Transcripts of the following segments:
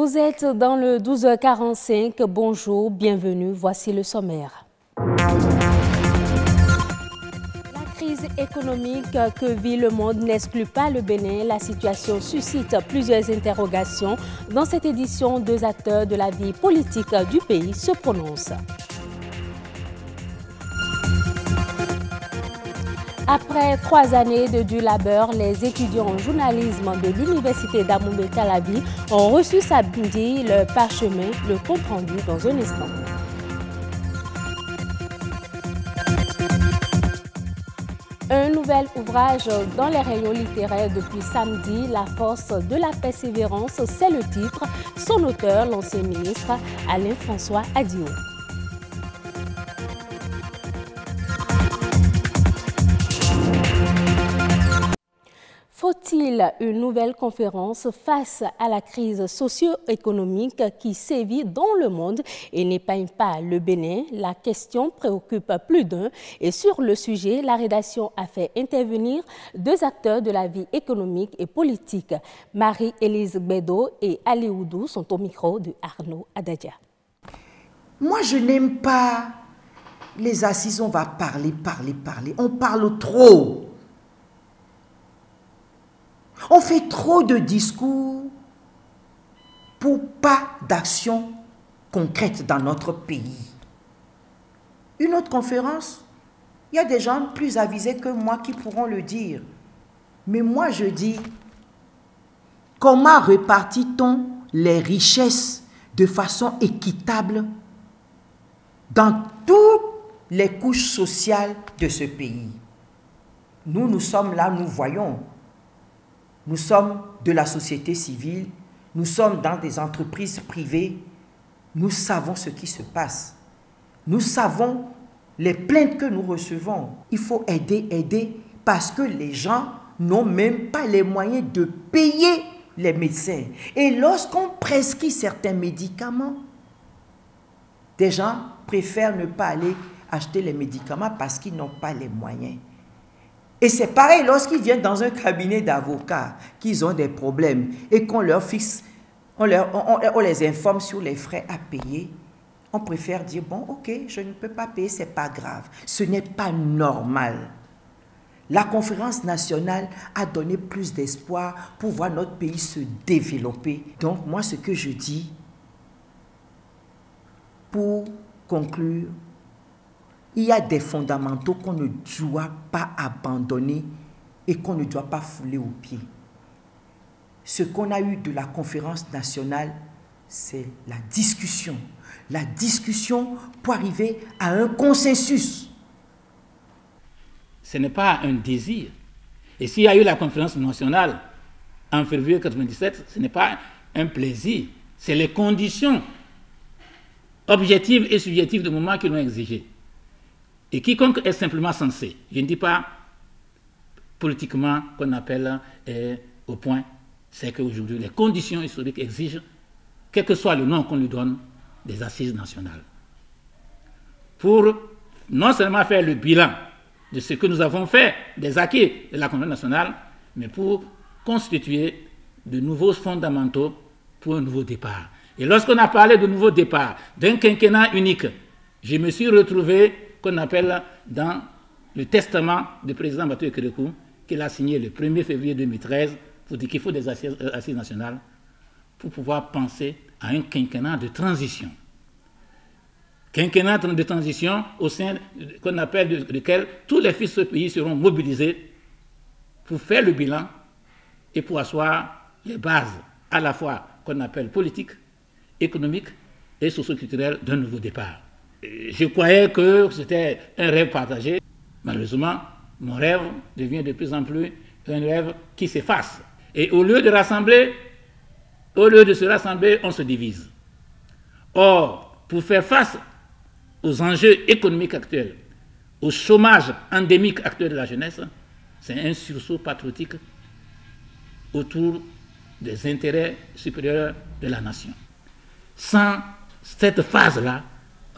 Vous êtes dans le 12h45. Bonjour, bienvenue. Voici le sommaire. La crise économique que vit le monde n'exclut pas le Bénin. La situation suscite plusieurs interrogations. Dans cette édition, 2 acteurs de la vie politique du pays se prononcent. Après 3 années de dur labeur, les étudiants en journalisme de l'Université d'Amoubé-Calavi ont reçu samedi le parchemin, le compte rendu dans un instant. Un nouvel ouvrage dans les rayons littéraires depuis samedi, La force de la persévérance, c'est le titre. Son auteur, l'ancien ministre Alain-François Adio. Faut-il une nouvelle conférence face à la crise socio-économique qui sévit dans le monde et n'épargne pas le Bénin? La question préoccupe plus d'un et sur le sujet, la rédaction a fait intervenir 2 acteurs de la vie économique et politique. Marie-Élise Bédo et Ali Oudou sont au micro de Arnaud Adadia. Moi, je n'aime pas les assises, on va parler. On parle trop. On fait trop de discours pour pas d'action concrète dans notre pays. Une autre conférence, il y a des gens plus avisés que moi qui pourront le dire. Mais moi je dis, comment répartit-on les richesses de façon équitable dans toutes les couches sociales de ce pays? Nous sommes là, nous voyons. Nous sommes de la société civile, nous sommes dans des entreprises privées, nous savons ce qui se passe. Nous savons les plaintes que nous recevons. Il faut aider parce que les gens n'ont même pas les moyens de payer les médecins. Et lorsqu'on prescrit certains médicaments, des gens préfèrent ne pas aller acheter les médicaments parce qu'ils n'ont pas les moyens. Et c'est pareil lorsqu'ils viennent dans un cabinet d'avocats, qu'ils ont des problèmes et qu'on leur fixe, on les informe sur les frais à payer. On préfère dire, bon, ok, je ne peux pas payer, c'est pas grave. Ce n'est pas normal. La conférence nationale a donné plus d'espoir pour voir notre pays se développer. Donc, moi, ce que je dis, pour conclure, il y a des fondamentaux qu'on ne doit pas abandonner et qu'on ne doit pas fouler aux pieds. Ce qu'on a eu de la conférence nationale, c'est la discussion. La discussion pour arriver à un consensus. Ce n'est pas un désir. Et s'il y a eu la conférence nationale en février 1997, ce n'est pas un plaisir. C'est les conditions objectives et subjectives du moment qui l'ont exigé. Et quiconque est simplement censé, je ne dis pas politiquement qu'on appelle au point, c'est qu'aujourd'hui les conditions historiques exigent, quel que soit le nom qu'on lui donne, des assises nationales. Pour non seulement faire le bilan de ce que nous avons fait, des acquis de la Conférence nationale, mais pour constituer de nouveaux fondamentaux pour un nouveau départ. Et lorsqu'on a parlé de nouveau départ, d'un quinquennat unique, je me suis retrouvé qu'on appelle dans le testament du président Bato Kérékou, qu'il a signé le 1er février 2013, pour dire qu'il faut des assises nationales pour pouvoir penser à un quinquennat de transition. Quinquennat de transition au sein qu'on appelle lequel tous les fils de ce pays seront mobilisés pour faire le bilan et pour asseoir les bases à la fois qu'on appelle politiques, économiques et socio-culturelles d'un nouveau départ. Je croyais que c'était un rêve partagé. Malheureusement, mon rêve devient de plus en plus un rêve qui s'efface. Et au lieu de se rassembler, on se divise. Or, pour faire face aux enjeux économiques actuels, au chômage endémique actuel de la jeunesse, c'est un sursaut patriotique autour des intérêts supérieurs de la nation. Sans cette phase-là,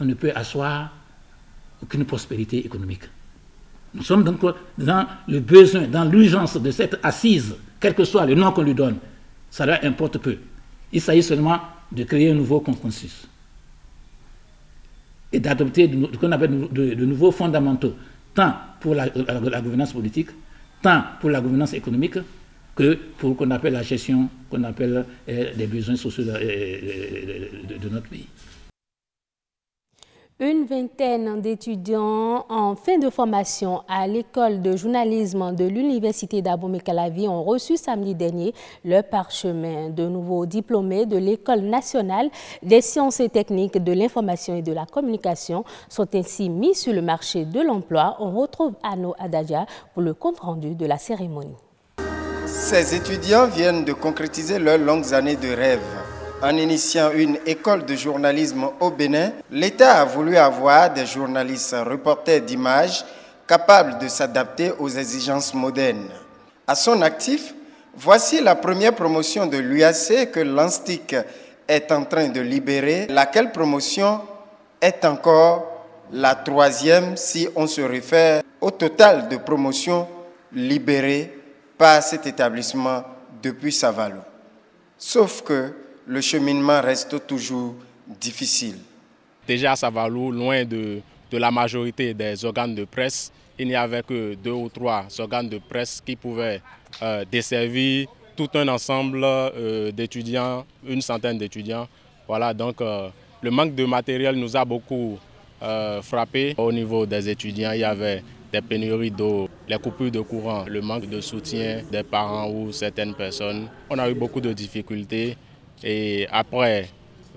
on ne peut asseoir aucune prospérité économique. Nous sommes donc dans le besoin, dans l'urgence de cette assise, quel que soit le nom qu'on lui donne. Ça leur importe peu. Il s'agit seulement de créer un nouveau consensus et d'adopter ce qu'on appelle de nouveaux fondamentaux, tant pour la gouvernance politique, tant pour la gouvernance économique, que pour qu'on appelle la gestion qu'on appelle des besoins sociaux de notre pays. Une vingtaine d'étudiants en fin de formation à l'école de journalisme de l'Université d'Abomey-Calavi ont reçu samedi dernier le parchemin. De nouveaux diplômés de l'École nationale des sciences et techniques de l'information et de la communication sont ainsi mis sur le marché de l'emploi. On retrouve Anno Adadia pour le compte-rendu de la cérémonie. Ces étudiants viennent de concrétiser leurs longues années de rêve. En initiant une école de journalisme au Bénin, l'État a voulu avoir des journalistes reporters d'images capables de s'adapter aux exigences modernes. À son actif, voici la première promotion de l'UAC que l'ANSTIC est en train de libérer, laquelle promotion est encore la troisième si on se réfère au total de promotions libérées par cet établissement depuis Savalou. Sauf que le cheminement reste toujours difficile. Déjà à Savalou, loin de la majorité des organes de presse, il n'y avait que 2 ou 3 organes de presse qui pouvaient desservir tout un ensemble d'étudiants, une centaine d'étudiants. Voilà, donc le manque de matériel nous a beaucoup frappé. Au niveau des étudiants, il y avait des pénuries d'eau, les coupures de courant, le manque de soutien des parents ou certaines personnes. On a eu beaucoup de difficultés. Et après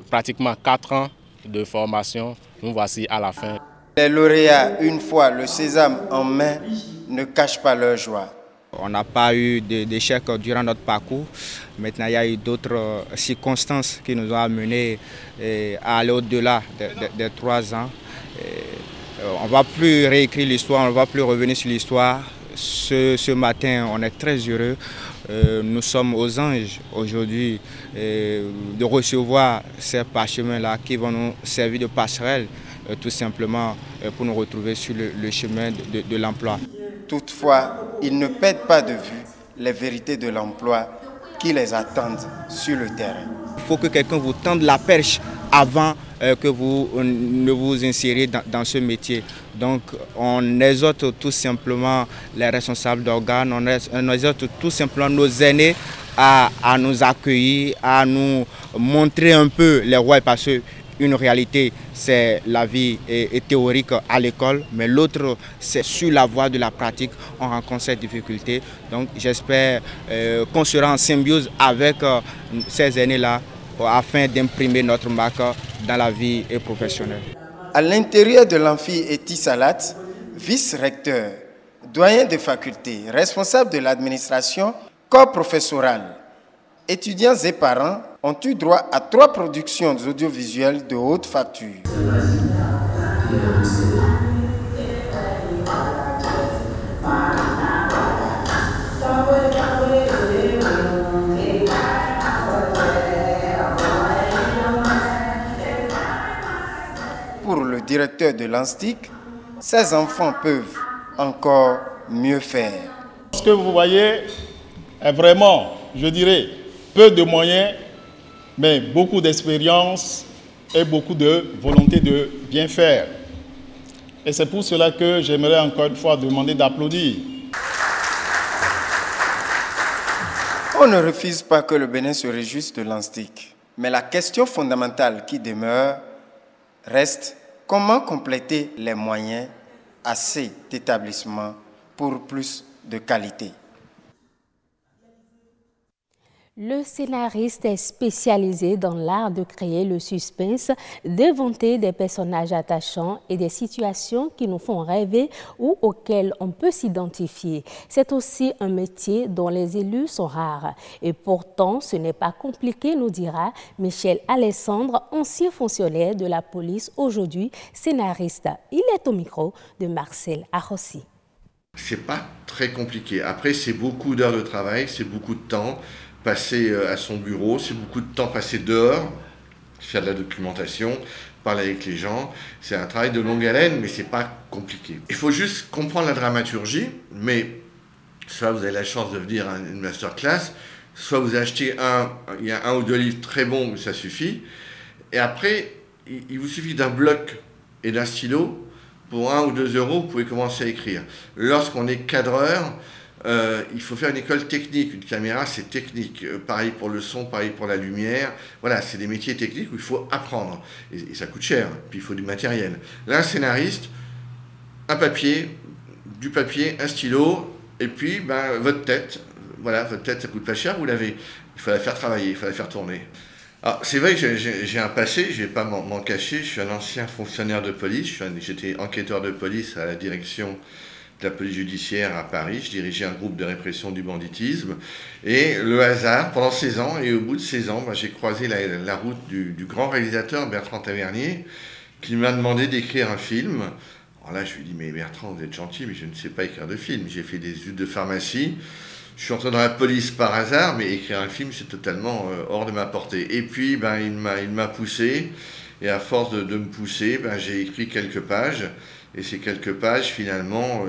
pratiquement 4 ans de formation, nous voici à la fin. Les lauréats, une fois le sésame en main, ne cachent pas leur joie. On n'a pas eu d'échec durant notre parcours. Maintenant, il y a eu d'autres circonstances qui nous ont amenés à aller au-delà des 3 ans. On ne va plus réécrire l'histoire, on ne va plus revenir sur l'histoire. Ce matin, on est très heureux. Nous sommes aux anges aujourd'hui de recevoir ces parchemins-là qui vont nous servir de passerelle tout simplement pour nous retrouver sur le chemin de l'emploi. Toutefois, ils ne perdent pas de vue les vérités de l'emploi qui les attendent sur le terrain. Il faut que quelqu'un vous tende la perche avant que vous ne vous insériez dans ce métier. Donc on exhorte tout simplement les responsables d'organes, on exhorte tout simplement nos aînés à nous accueillir, à nous montrer un peu les voies, parce qu'une réalité, c'est la vie théorique à l'école, mais l'autre, c'est sur la voie de la pratique, on rencontre ces difficultés. Donc j'espère qu'on sera en symbiose avec ces aînés-là afin d'imprimer notre marque dans la vie professionnelle. À l'intérieur de l'amphi Eti Salat, vice-recteur, doyen de faculté, responsable de l'administration, corps professoral, étudiants et parents ont eu droit à 3 productions audiovisuelles de haute facture. Pour le directeur de l'ANSTIC, ces enfants peuvent encore mieux faire. Ce que vous voyez est vraiment, je dirais, peu de moyens, mais beaucoup d'expérience et beaucoup de volonté de bien faire. Et c'est pour cela que j'aimerais encore une fois demander d'applaudir. On ne refuse pas que le Bénin se réjouisse de l'ANSTIC, mais la question fondamentale qui demeure reste comment compléter les moyens à cet établissement pour plus de qualité. Le scénariste est spécialisé dans l'art de créer le suspense, d'inventer des personnages attachants et des situations qui nous font rêver ou auxquelles on peut s'identifier. C'est aussi un métier dont les élus sont rares. Et pourtant, ce n'est pas compliqué, nous dira Michel Alessandre, ancien fonctionnaire de la police, aujourd'hui scénariste. Il est au micro de Marcel Arrossi. C'est pas très compliqué. Après, c'est beaucoup d'heures de travail, c'est beaucoup de temps passé à son bureau, c'est beaucoup de temps passé dehors, faire de la documentation, parler avec les gens. C'est un travail de longue haleine, mais c'est pas compliqué. Il faut juste comprendre la dramaturgie, mais ça, vous avez la chance de venir à une masterclass. Soit vous achetez il y a 1 ou 2 livres très bons, mais ça suffit. Et après, il vous suffit d'un bloc et d'un stylo. Pour 1 ou 2 euros, vous pouvez commencer à écrire. Lorsqu'on est cadreur, il faut faire une école technique. Une caméra, c'est technique. Pareil pour le son, pareil pour la lumière. Voilà, c'est des métiers techniques où il faut apprendre. Et ça coûte cher. Puis il faut du matériel. Là, un scénariste, du papier, un stylo, et puis votre tête. Voilà, votre tête, ça coûte pas cher, vous l'avez. Il faut la faire travailler, il faut la faire tourner. Alors, c'est vrai que j'ai un passé, je ne vais pas m'en cacher. Je suis un ancien fonctionnaire de police. J'étais enquêteur de police à la direction de la police judiciaire à Paris. Je dirigeais un groupe de répression du banditisme. Et le hasard, pendant 16 ans, et au bout de 16 ans, j'ai croisé la route du grand réalisateur Bertrand Tavernier, qui m'a demandé d'écrire un film. Alors là, je lui ai dit, mais Bertrand, vous êtes gentil, mais je ne sais pas écrire de film. J'ai fait des études de pharmacie. Je suis entré dans la police par hasard, mais écrire un film, c'est totalement hors de ma portée. Et puis, il m'a poussé, et à force de me pousser, j'ai écrit quelques pages, et ces quelques pages, finalement,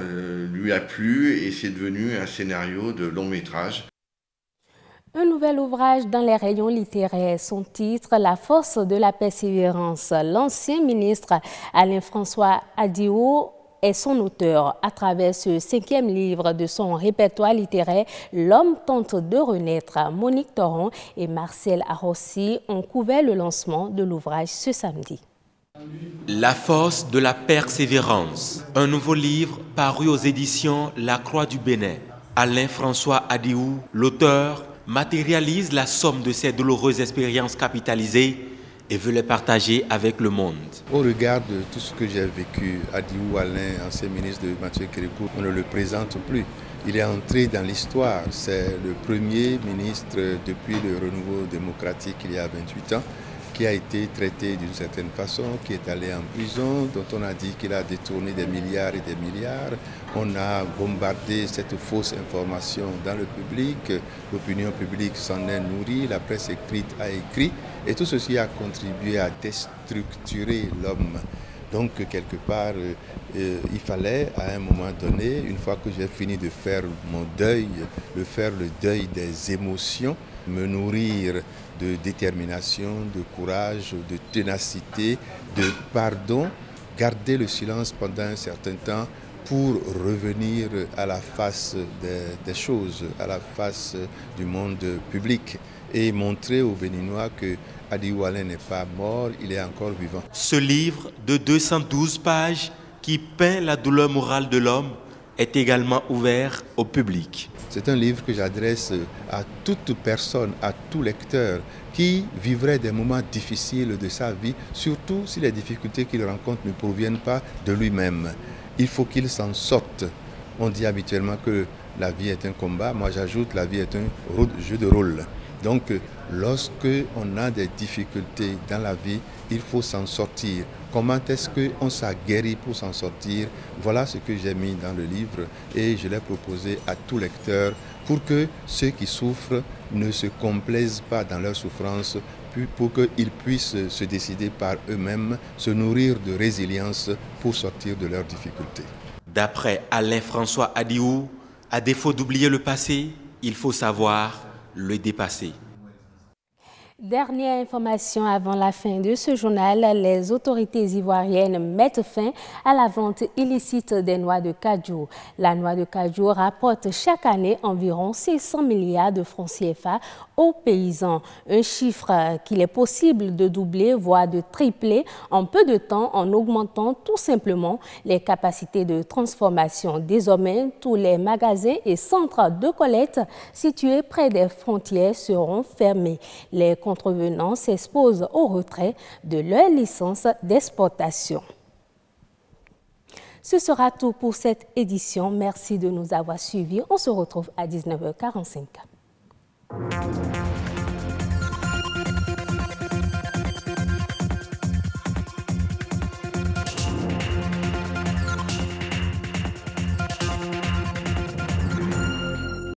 lui a plu, et c'est devenu un scénario de long métrage. Un nouvel ouvrage dans les rayons littéraires. Son titre, La force de la persévérance. L'ancien ministre Alain-François Adio est son auteur. À travers ce 5e livre de son répertoire littéraire, L'homme tente de renaître. Monique Thoron et Marcel Arrossi ont couvert le lancement de l'ouvrage ce samedi. La force de la persévérance. Un nouveau livre paru aux éditions La Croix du Bénin. Alain-François Adiou, l'auteur, matérialise la somme de ses douloureuses expériences capitalisées et veut les partager avec le monde. Au regard de tout ce que j'ai vécu, Adiou Alain, ancien ministre de Mathieu Kérékou, on ne le présente plus. Il est entré dans l'histoire. C'est le premier ministre depuis le renouveau démocratique il y a 28 ans qui a été traité d'une certaine façon, qui est allé en prison, dont on a dit qu'il a détourné des milliards et des milliards. On a bombardé cette fausse information dans le public. L'opinion publique s'en est nourrie, la presse écrite a écrit. Et tout ceci a contribué à déstructurer l'homme. Donc, quelque part, il fallait, à un moment donné, une fois que j'ai fini de faire mon deuil, de faire le deuil des émotions, me nourrir de détermination, de courage, de ténacité, de pardon, garder le silence pendant un certain temps pour revenir à la face des choses, à la face du monde public et montrer aux Béninois que Adiou Alain n'est pas mort, il est encore vivant. Ce livre de 212 pages qui peint la douleur morale de l'homme est également ouvert au public. C'est un livre que j'adresse à toute personne, à tout lecteur qui vivrait des moments difficiles de sa vie, surtout si les difficultés qu'il rencontre ne proviennent pas de lui-même. Il faut qu'il s'en sorte. On dit habituellement que la vie est un combat, moi j'ajoute la vie est un jeu de rôle. Donc lorsque on a des difficultés dans la vie, il faut s'en sortir. Comment est-ce qu'on s'aguerrit pour s'en sortir? Voilà ce que j'ai mis dans le livre et je l'ai proposé à tout lecteur pour que ceux qui souffrent ne se complaisent pas dans leur souffrance, pour qu'ils puissent se décider par eux-mêmes, se nourrir de résilience pour sortir de leurs difficultés. D'après Alain-François Adiou, à défaut d'oublier le passé, il faut savoir le dépasser. Dernière information avant la fin de ce journal, les autorités ivoiriennes mettent fin à la vente illicite des noix de cajou. La noix de cajou rapporte chaque année environ 600 milliards de francs CFA aux paysans. Un chiffre qu'il est possible de doubler, voire de tripler en peu de temps en augmentant tout simplement les capacités de transformation. Désormais, tous les magasins et centres de collecte situés près des frontières seront fermés. Les contrevenants s'exposent au retrait de leur licence d'exportation. Ce sera tout pour cette édition. Merci de nous avoir suivis. On se retrouve à 19h45.